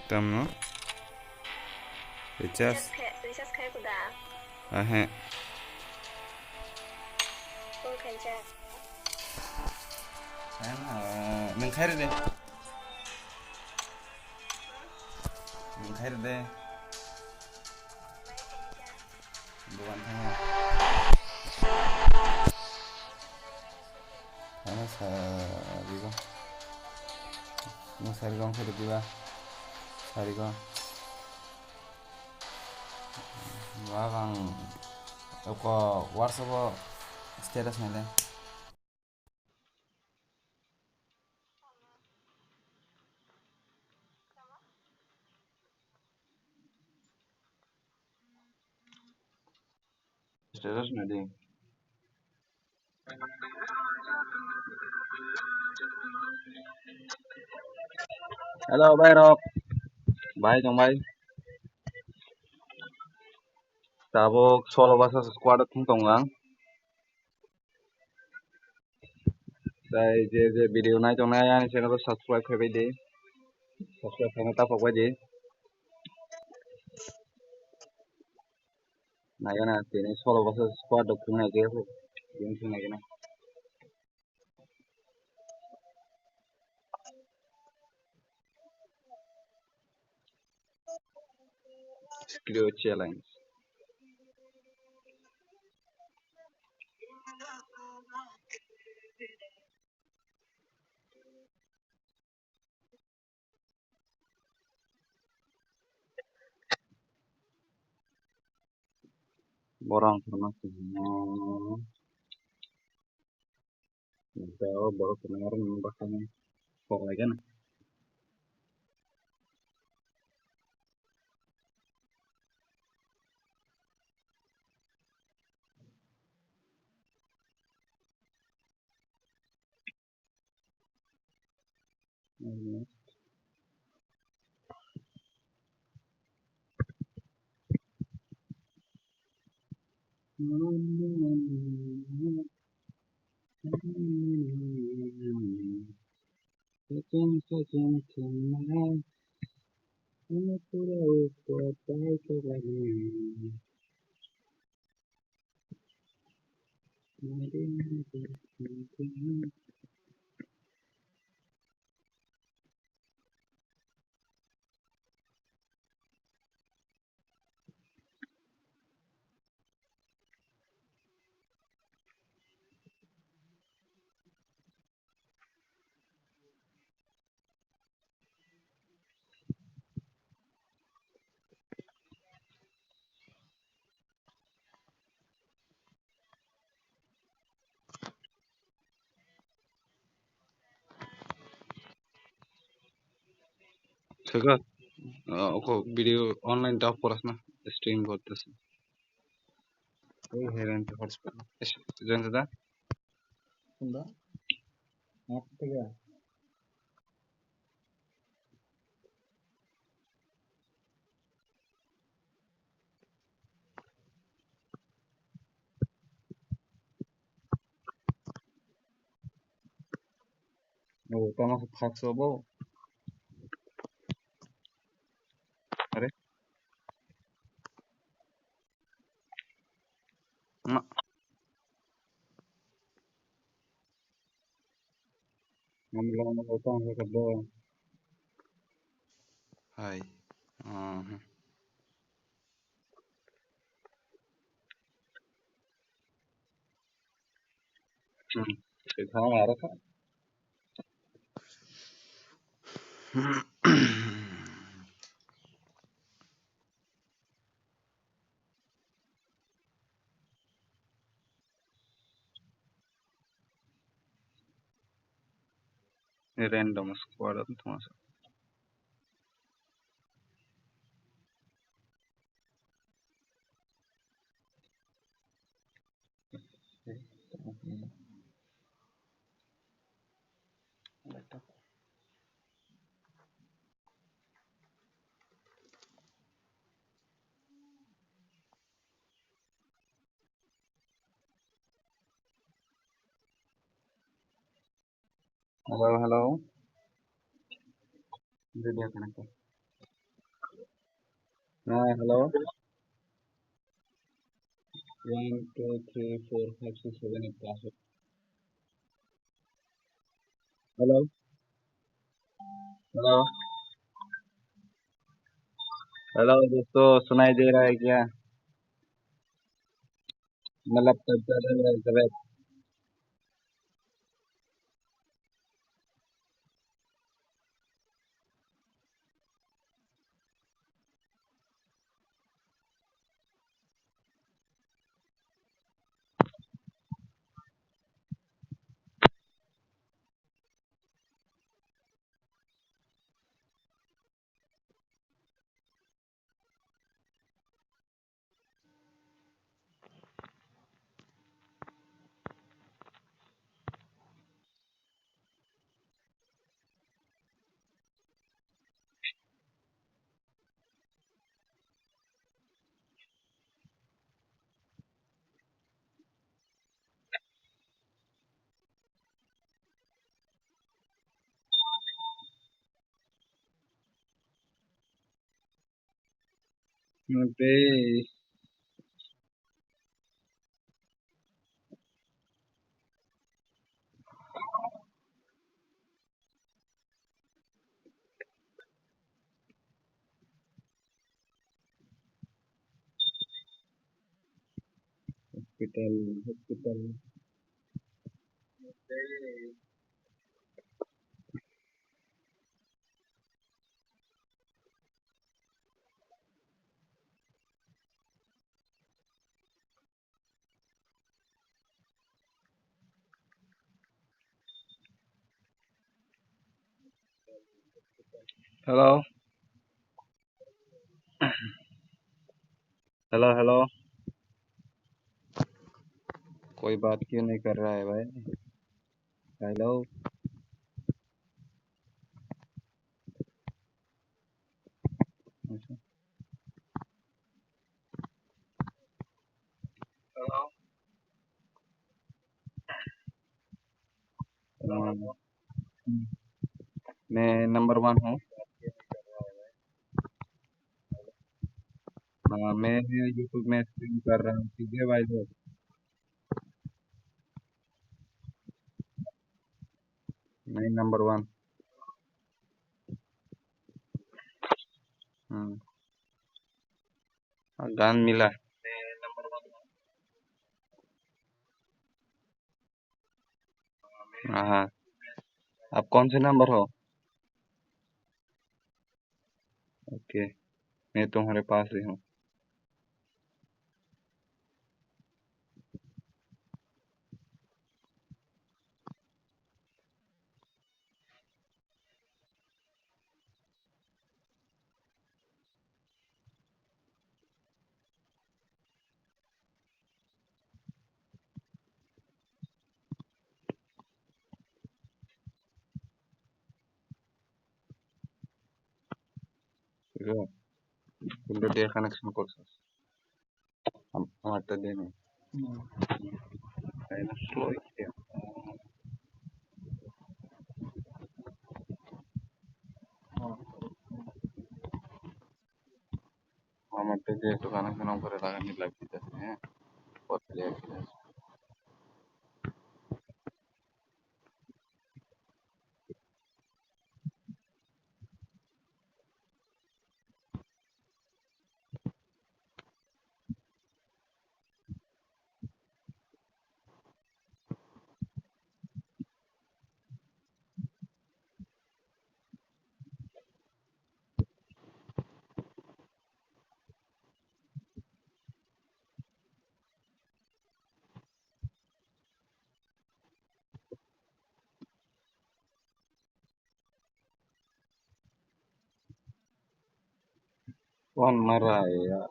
Tamno? Recharge? Ahe. Nang khair deh. Nang khair deh. Bukan tanya. Karena sarigo. Nang sarigo ang khair diba. Sarigo. Wagang ako WhatsApp status nila. Status nila. Hello, bye Rob. Bye dong bye. Tabok solo basa squad thung tongang. Sai je video nai tong nai ani channel ko subscribe khabai de. Subscribe khaina ta pokbai de. Nagana tini solo basa squad thung nai ke ho. Yung thung nai na. Skill challenge. Borang pernah semua. Tahu baru pendengaran bahasanya. Kok lagi kan? Coba, aku video online dah poras na stream buat terus. Oh heran tuh harus pernah. Jangan sudah? Sudah? Apa ya? Oh, tanah hak sobo. Are? Mak. Ngambil nama utang saya kerja. Hai. Kita ada kan? Ini random squad tuh masuk. Halo, halo. Video connect हाँ hello 1 2 3 4 5 6 7 8 class hello hello hello दोस्तों सुनाई दे रहा है क्या मतलब कब चल रहा है सब पे hospital hospital hello hello hello कोई बात क्यों नहीं कर रहा है भाई हेलो हाँ, मैं नंबर 1 हूँ हाँ, मैं यूट्यूब में स्ट्रीम कर रहा हूँ ठीक है भाई दोस्त मैं नंबर 1 गान मिला हाँ हाँ आप कौन से नंबर हो ओके मैं तुम्हारे पास ही हूँ ठीक है तुम डे कनेक्शन कोर्स ಮಾಡ್ತಿದ್ದೇನೆ ಸ್ಲೋ ಇದೆಯಾ ಮತ್ತೆ ಜೇಟು ಕನೆಕ್ಷನ್ ಬರೋದಾಗ ನಿಲ್ಲಾಗ್ತಿದ್ದೇನೆ ಒತ್ತಲೆ ಆಗ್ತಿದೆ कौन मर रहा है यार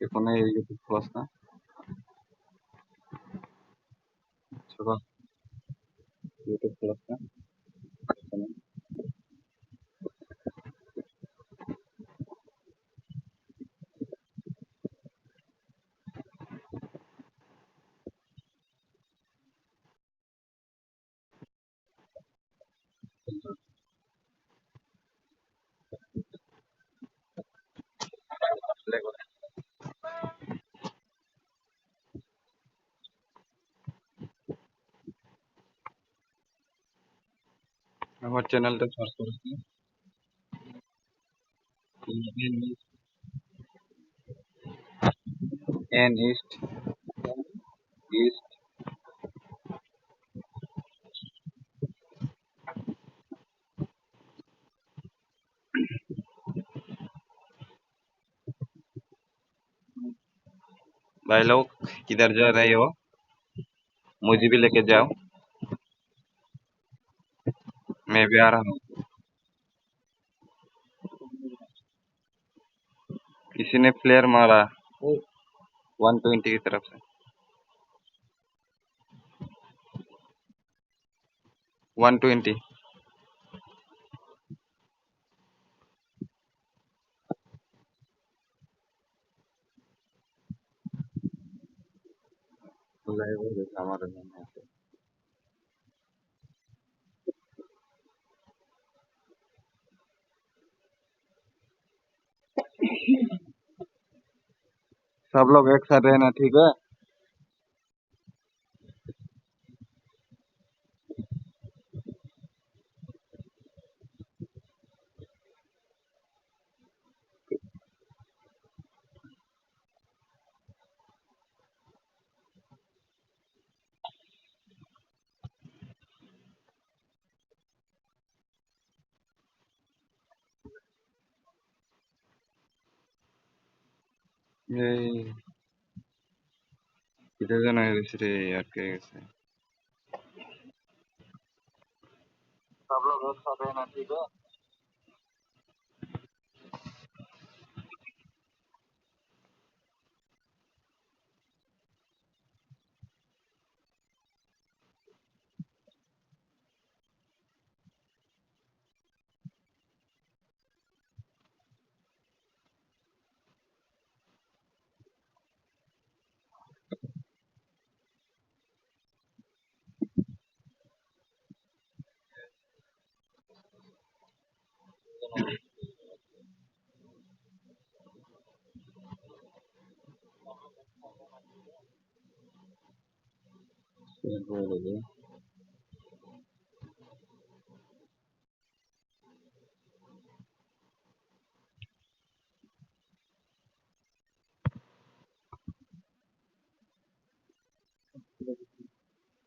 ये कौन है यूट्यूब क्लास ना चलो यूट्यूब क्लास ना আমার চ্যানেলটা সার্চ করেছি এন ইস্ট ইস্ট भाई लोग किधर जा रहे हो मुझे भी लेके जाओ मैं भी आ रहा हूँ किसी ने फ्लेयर मारा 120 की तरफ से 120 हमारे सब लोग एक साथ रहना ठीक है ये किधर जाना है दूसरे यार के से सब लोग एक साथ रहना ठीक है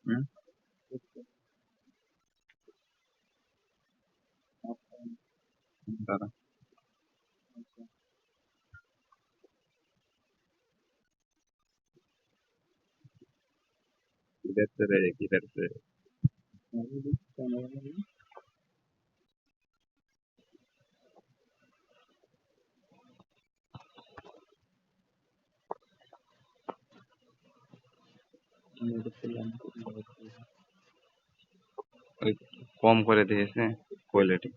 हम्म दादा किधर से रहे किधर से ওই কম করে দিয়েছে কোয়ালিটি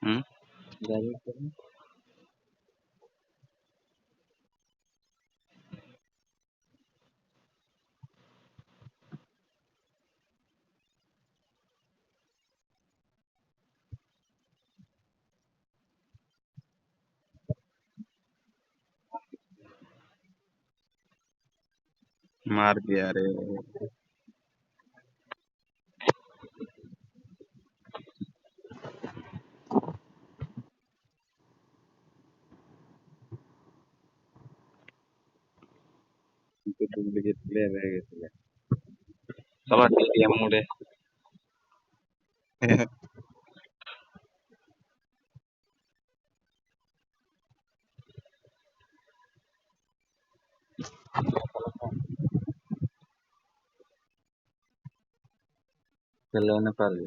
হুম मार दिया रे ডুপ্লিকেট প্লেয়ার হয়ে গেছিল চলো টিটিএম মোডে খেলেও না পারবে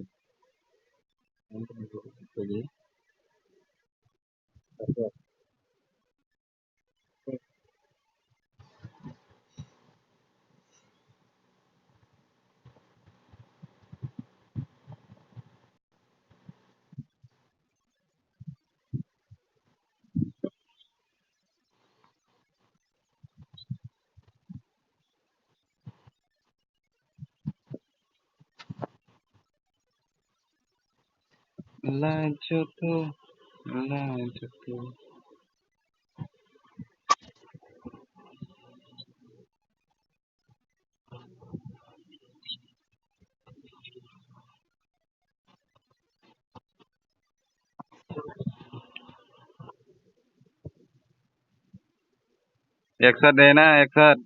लाजो तो लाजो तो। एक साथ देना एक साथ।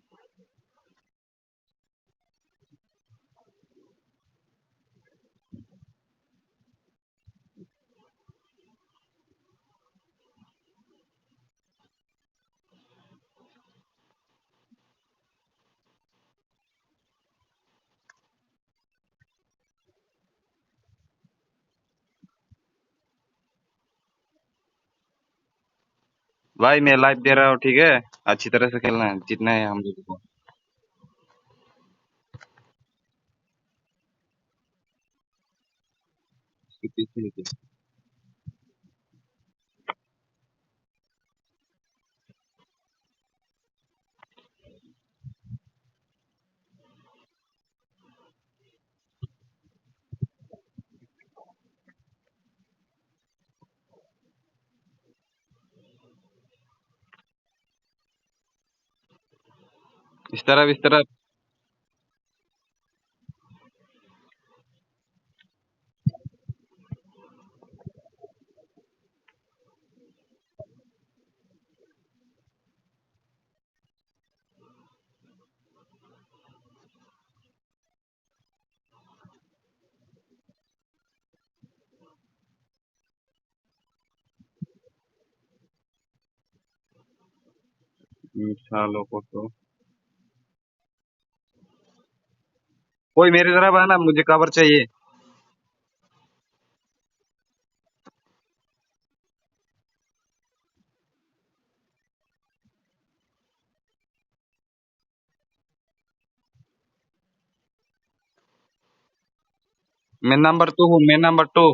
भाई मैं लाइव दे रहा हूँ, ठीक है। अच्छी तरह से खेलना है, जीतना है हम लोग को। इसके पीछे लेके। इस तरफ इस तरफ। सालों को तो कोई मेरी तरफ आना, मुझे कवर चाहिए। मैं नंबर 2 हूँ, मैं नंबर 2।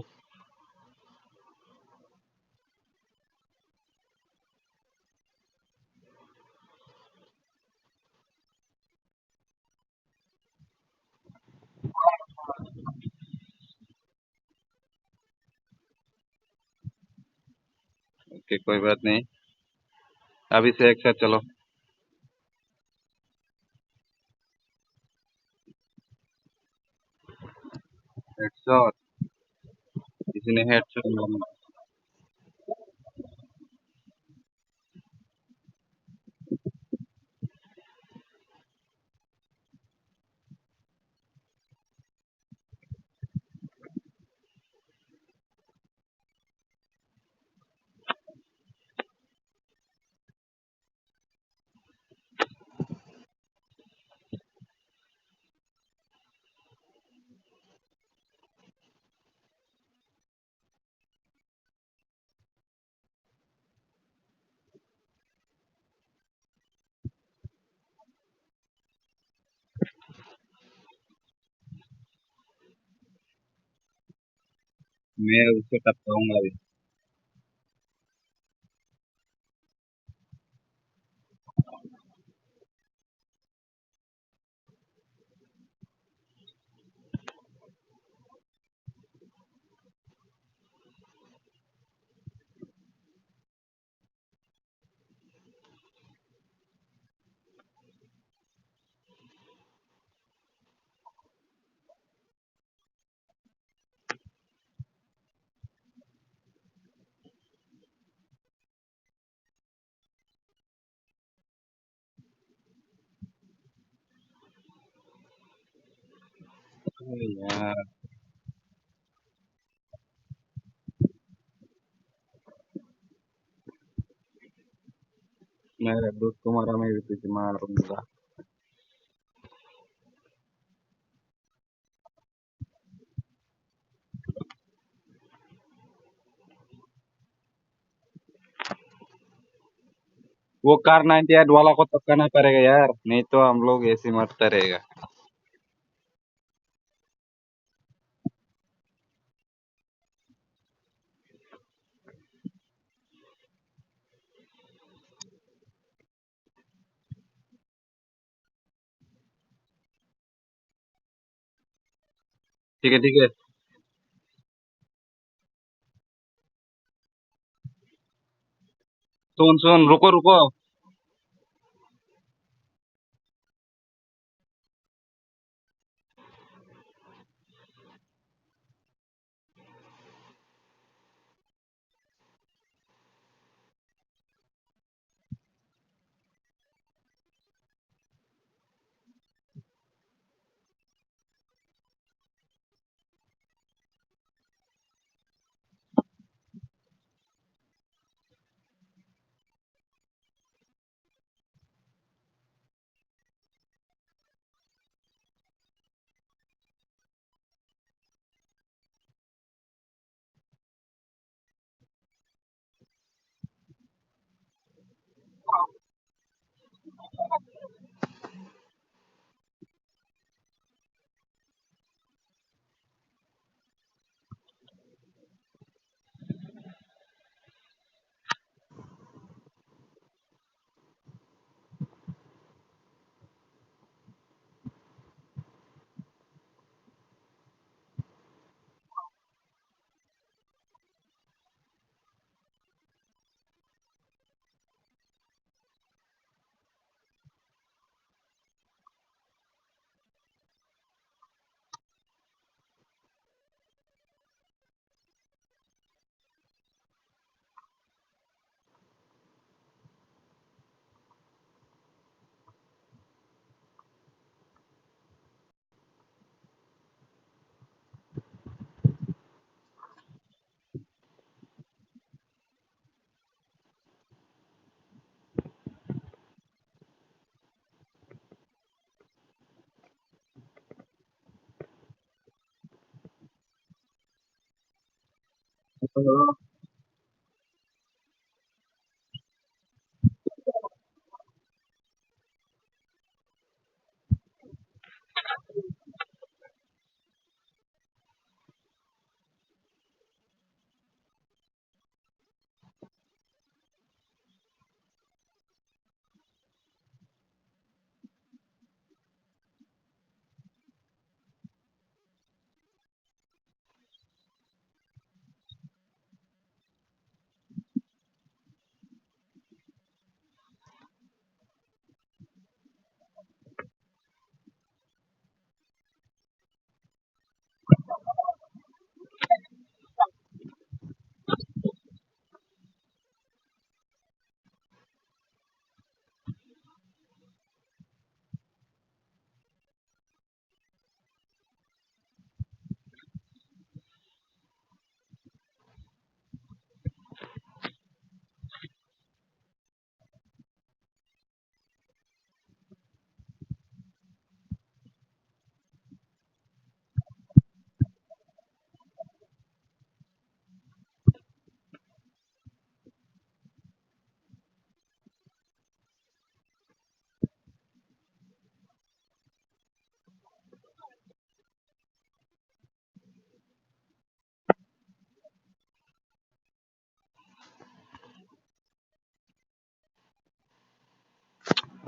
ओके कोई बात नहीं। अभी से एक साथ चलो। हेडशॉट। किसी ने हेडशॉट मारा। मैं उससे टपकाऊंगा अभी। अरे यार, मेरा दोस्त तुम्हारा, मैं भी तुझे मारूंगा। वो कार 98 वाला को टपकाना पड़ेगा यार, नहीं तो हम लोग ऐसे ही मरता रहेगा। ठीक है ठीक है। सुन सुन, रुको रुको।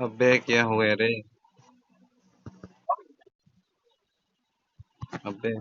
अबे क्या हुआ रे? अबे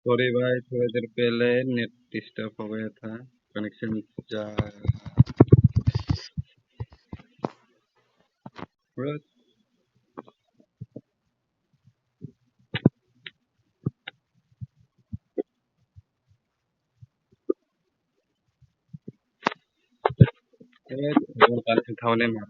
सॉरी भाई, थोड़ी देर पहले नेट डिस्टर्ब हो गया था, कनेक्शन जा बस। उठाने में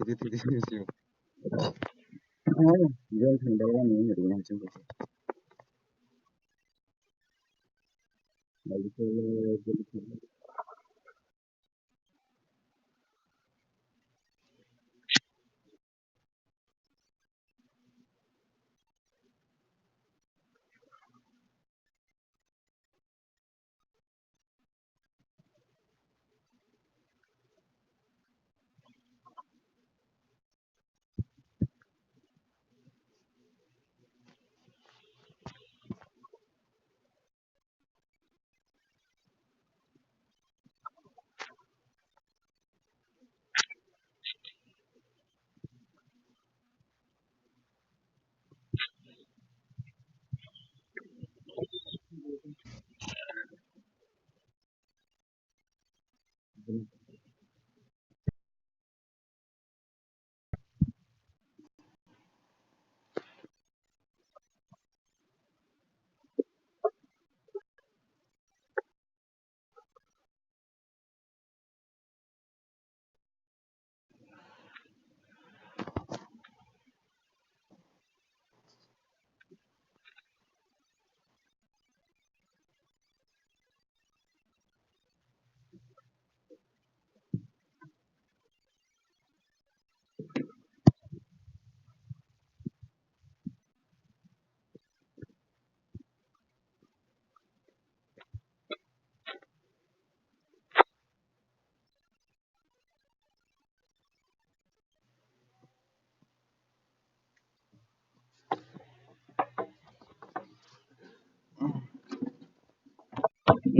jadi tidak sih. Jual sandalnya nih di mana sih? Lalu jadi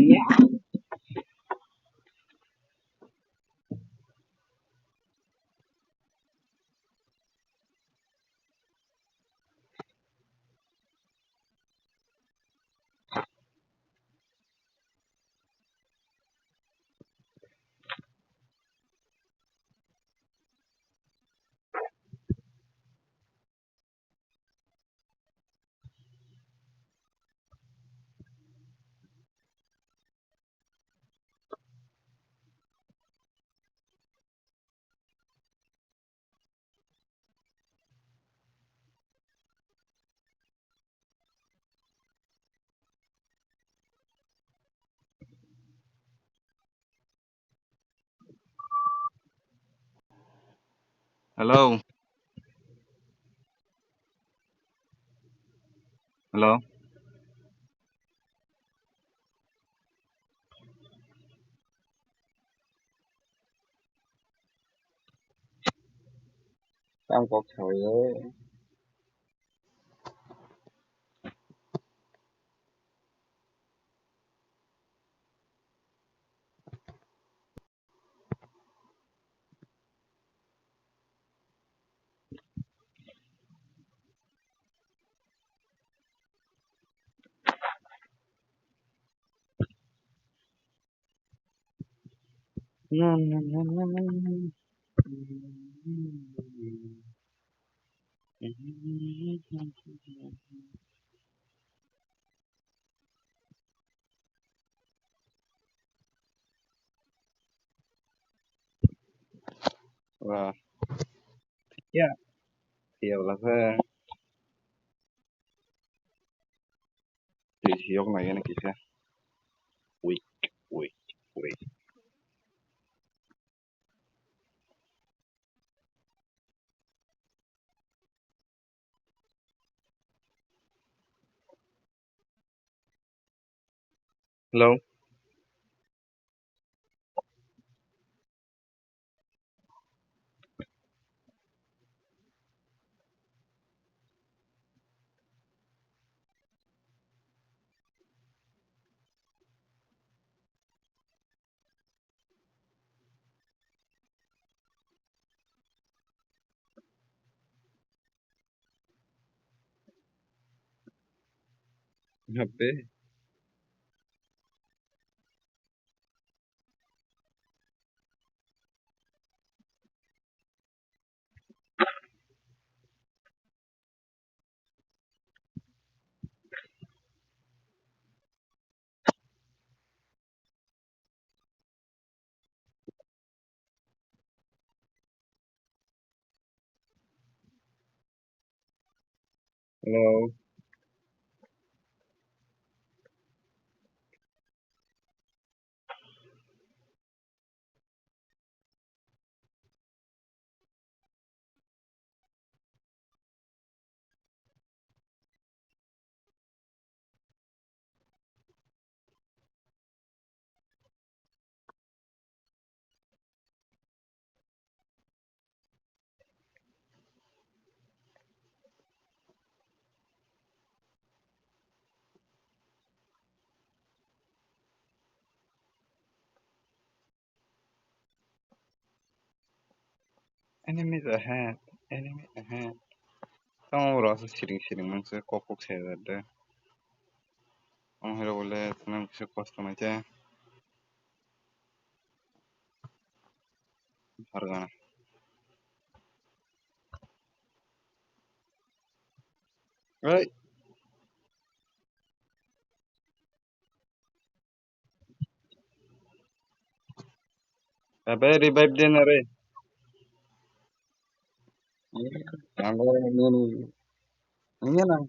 iya. Halo, halo. Tao có trời ơi. Wah, ya, siap lah. Di siok này cái này kìa. Wait, wait, wait. Hello. Happy. Hello. Enemies ahead. Enemy ahead. Tamam burası şirin mınsı kopuk şeylerdi. Onu hele böyle tanım kişi kostamaca hargana. Ay. Abe revive denare. Anggo ini nang.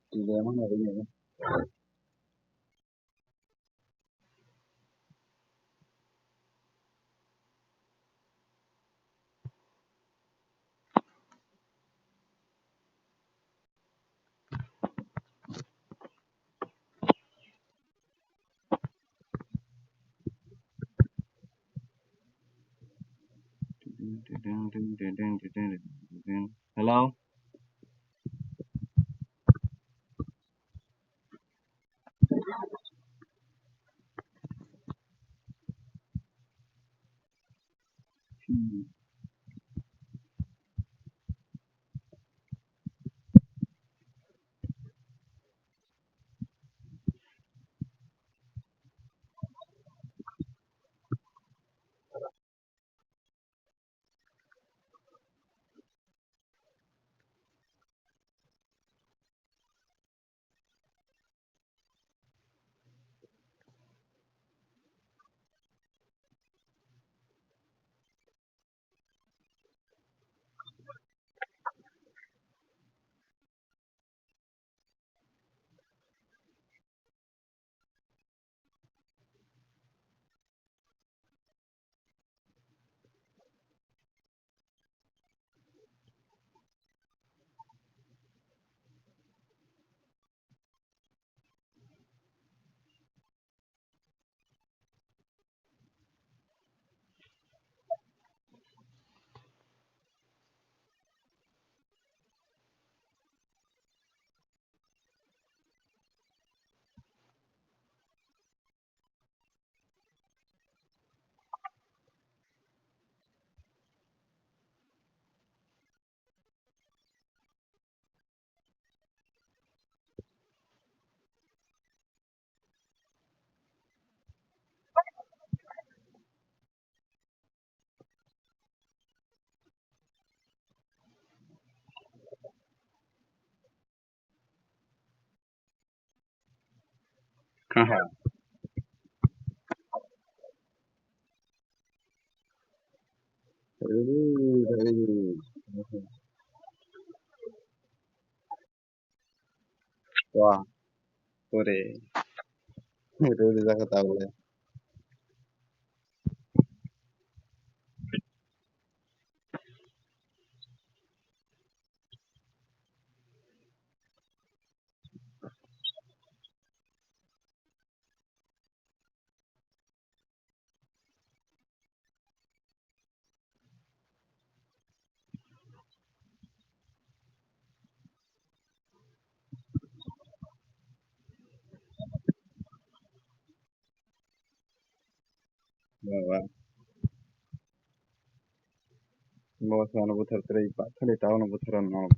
Tidak emang ada ini. Hello. Haha. Very, very. করে রোজ দেখা তাহলে बाबा bawa sana putar terai pak tadi tahun putaran mau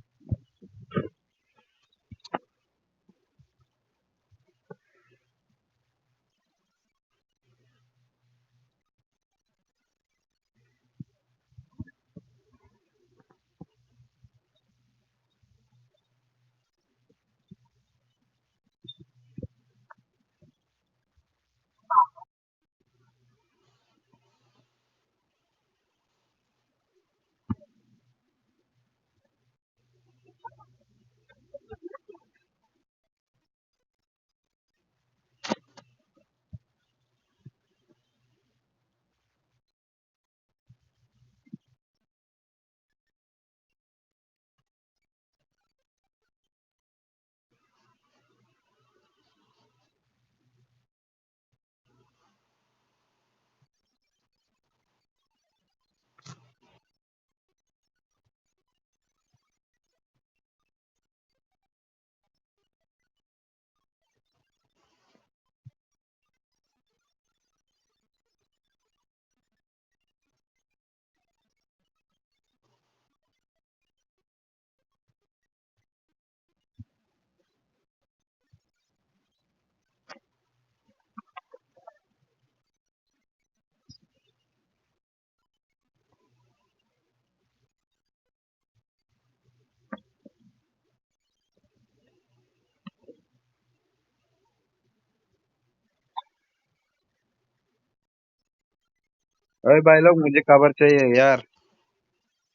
अरे भाई लोग मुझे खबर चाहिए यार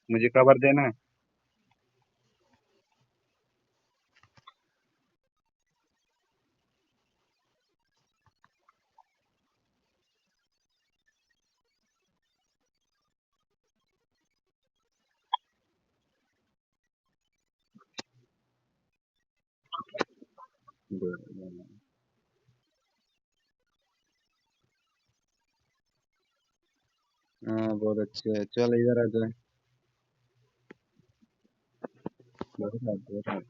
मुझे खबर देना हाँ बहुत अच्छे है चल इधर आ जाए बहुत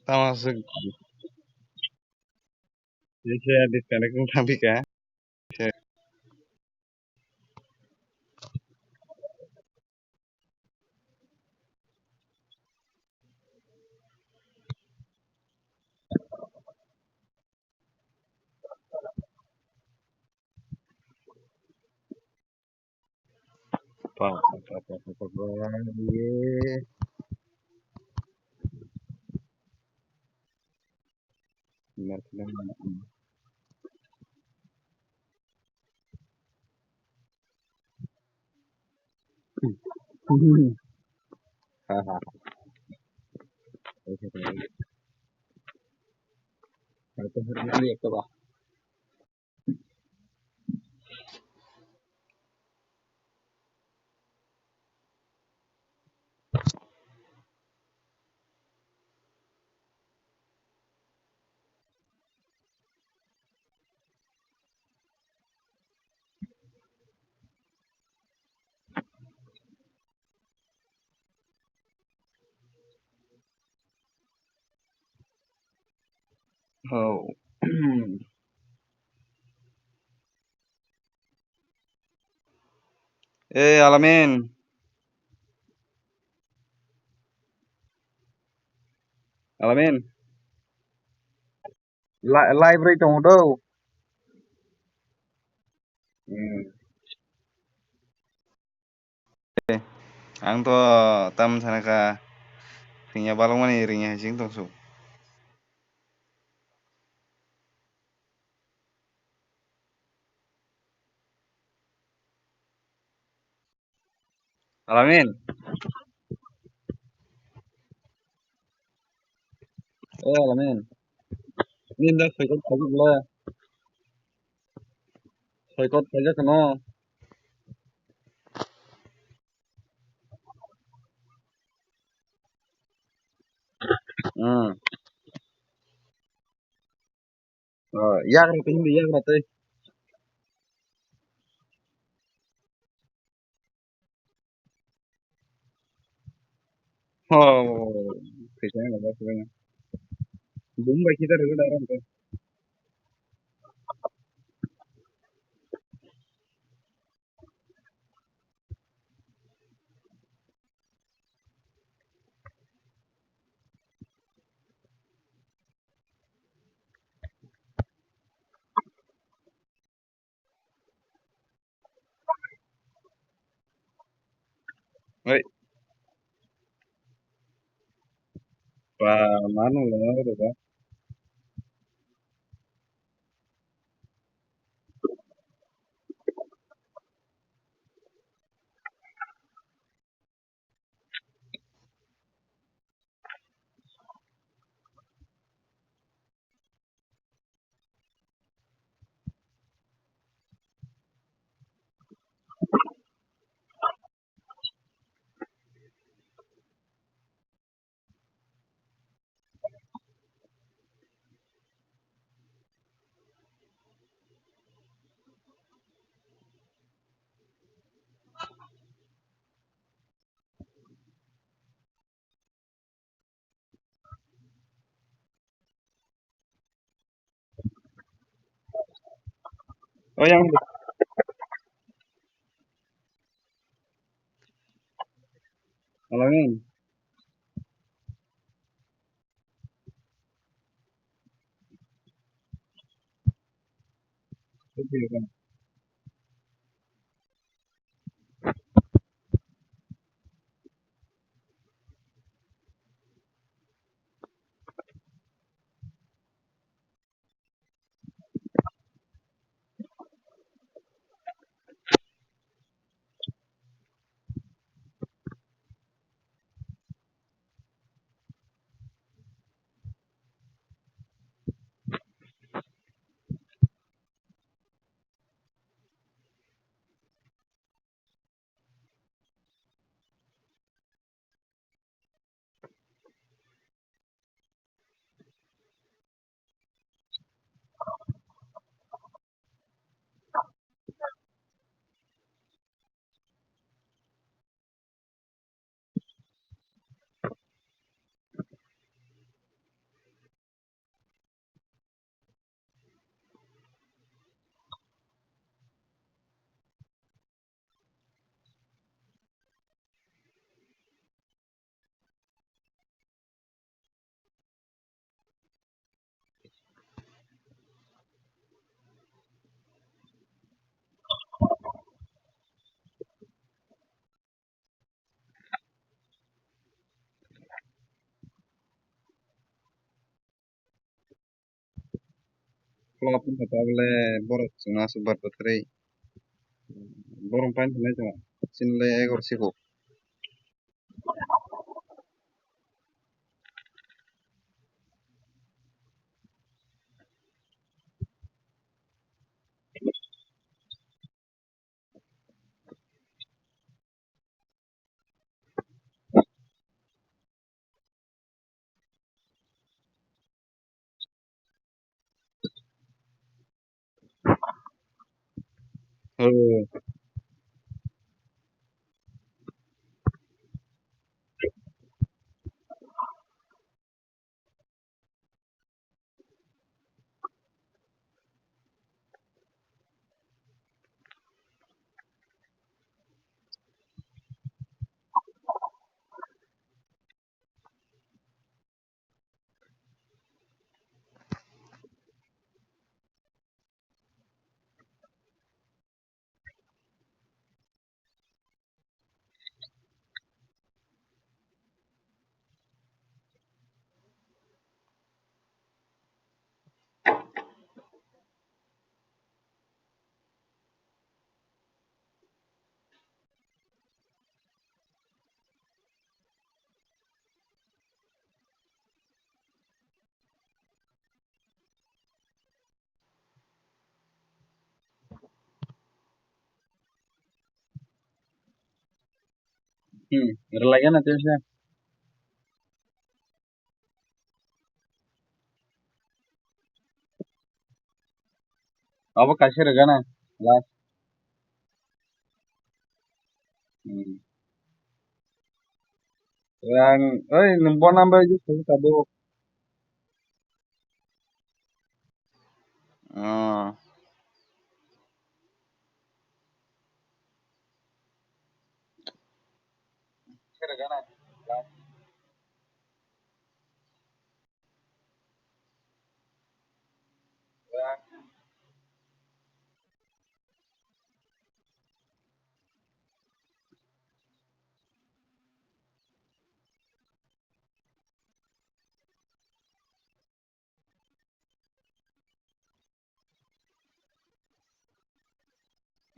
तमाशा जैसे डिस्कनेक्टिंग था भी क्या है ये मतलब हाँ हाँ ऐसे तो तो फिर भी एक तो Oh. Alamin. Alamin. Library dong do. Hmm. Ang to tam sana ka ringnya balong mani ringnya hijing tong su. Alamin. Alamin. Ninda soikot pajak la. Soikot pajak no. Hmm. Yak rata hindi yak rata. Oh. Kaya na ba kaya. Bumbai kita rega daram ka. Oi. Pa manu la manu ka. Oh yang Alamin. Kalau pun kata boleh boros cuma sebar baterai. Borong pan cuma cuma. Sin le ekor siko. Oh. Relajana tienes ya. Apa kasih regana. Las. Yang, numpang nambah aja sih tabo. Ah, regana.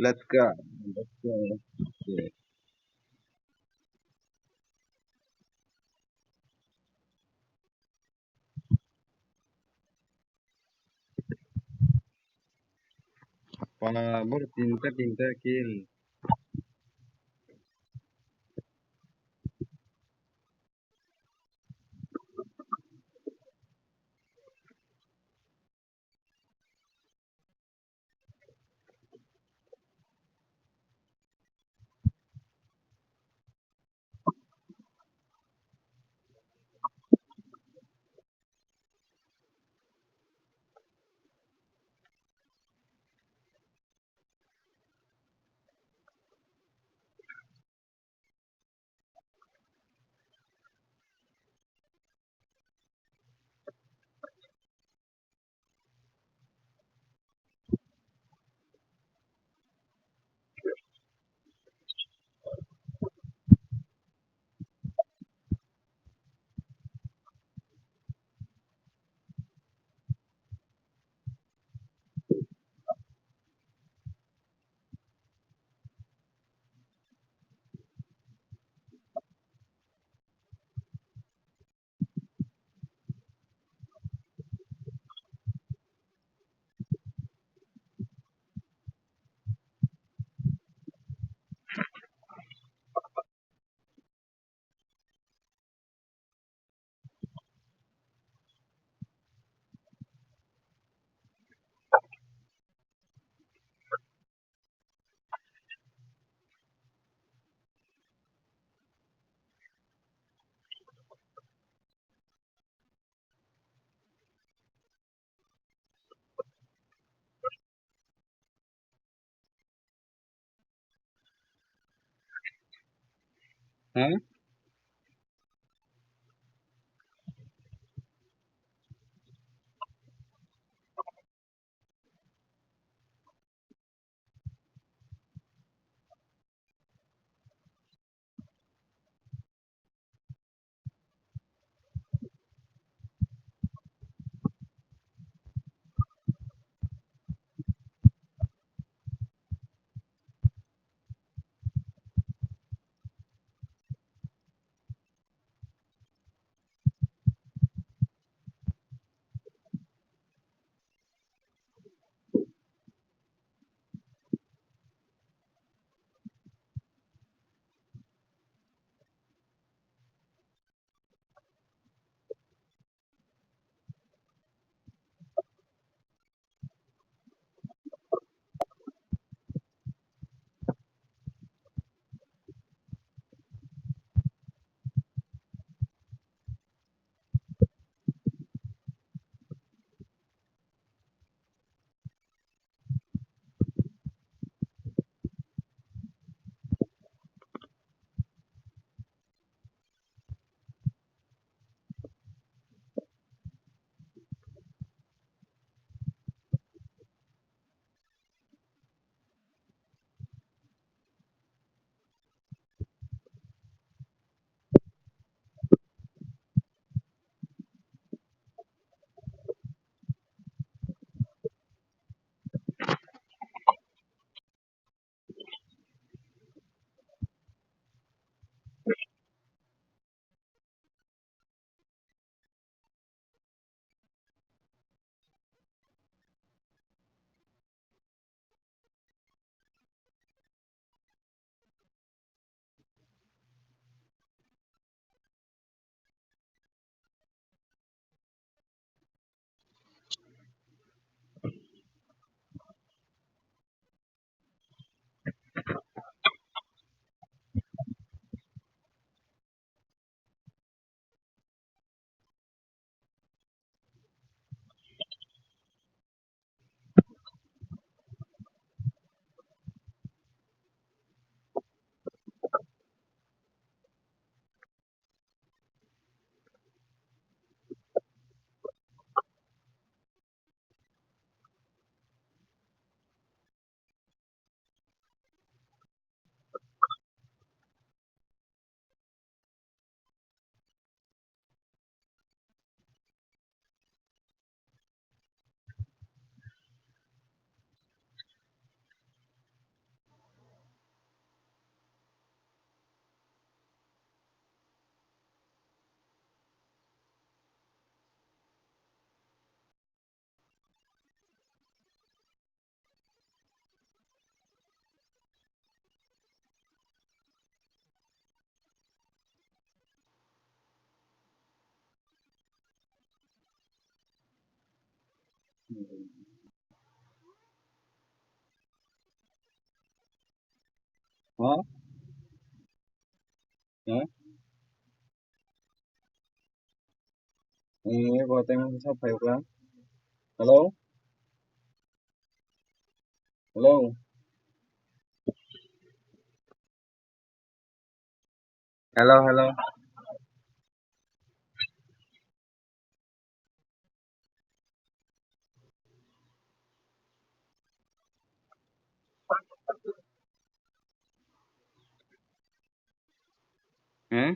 Let's go. Let's go. Okay. Pa, bor tinta kill. Hah? Hah? Hah? Ini buat yang siapa ya ulang? Halo? Halo? Halo, halo. Eh?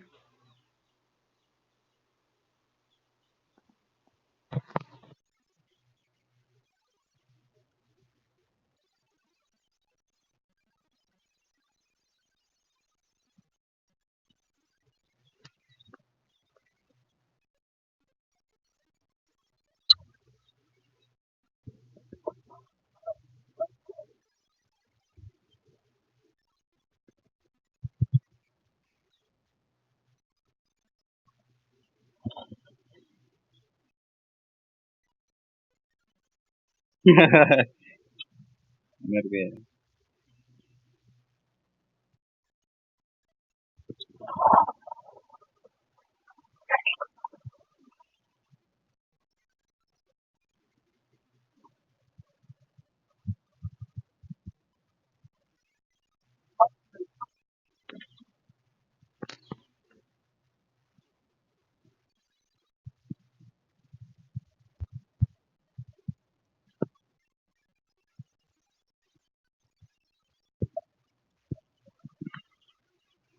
Benar ya.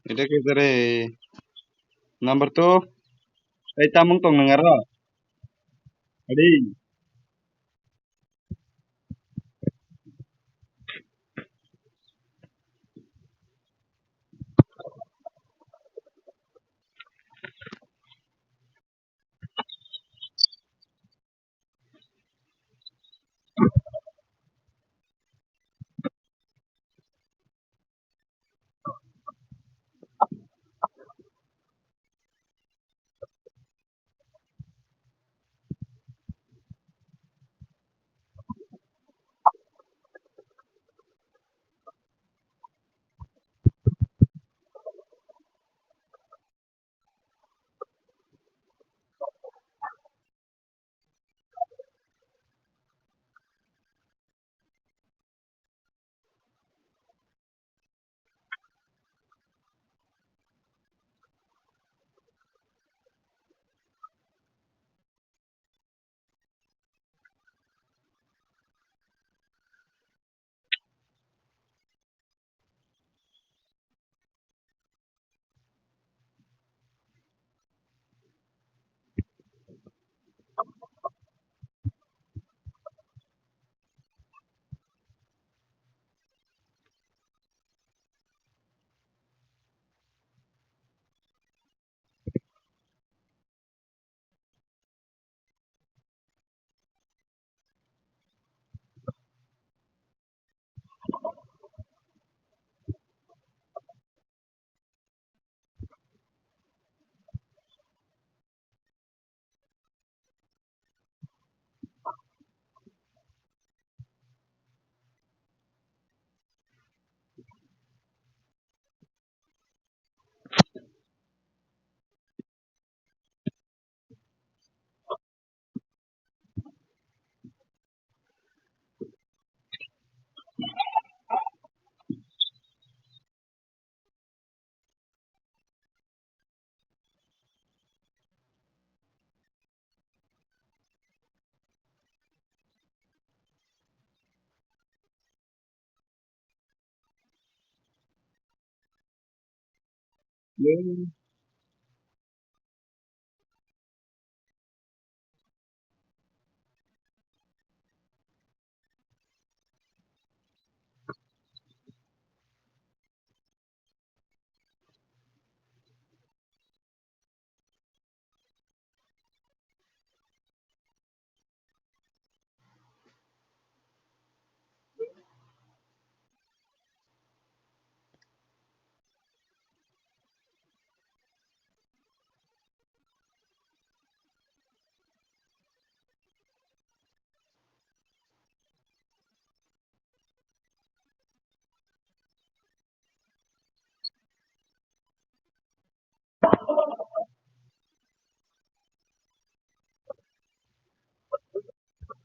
Ida kita number two. Ay tamong tong nangaro. Adi. Yung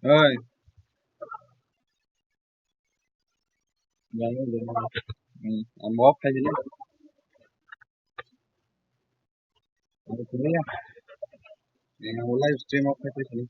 ओइ जानो जानो आं माबा फायदोलै गैया live स्ट्रिमाव फैगासिनो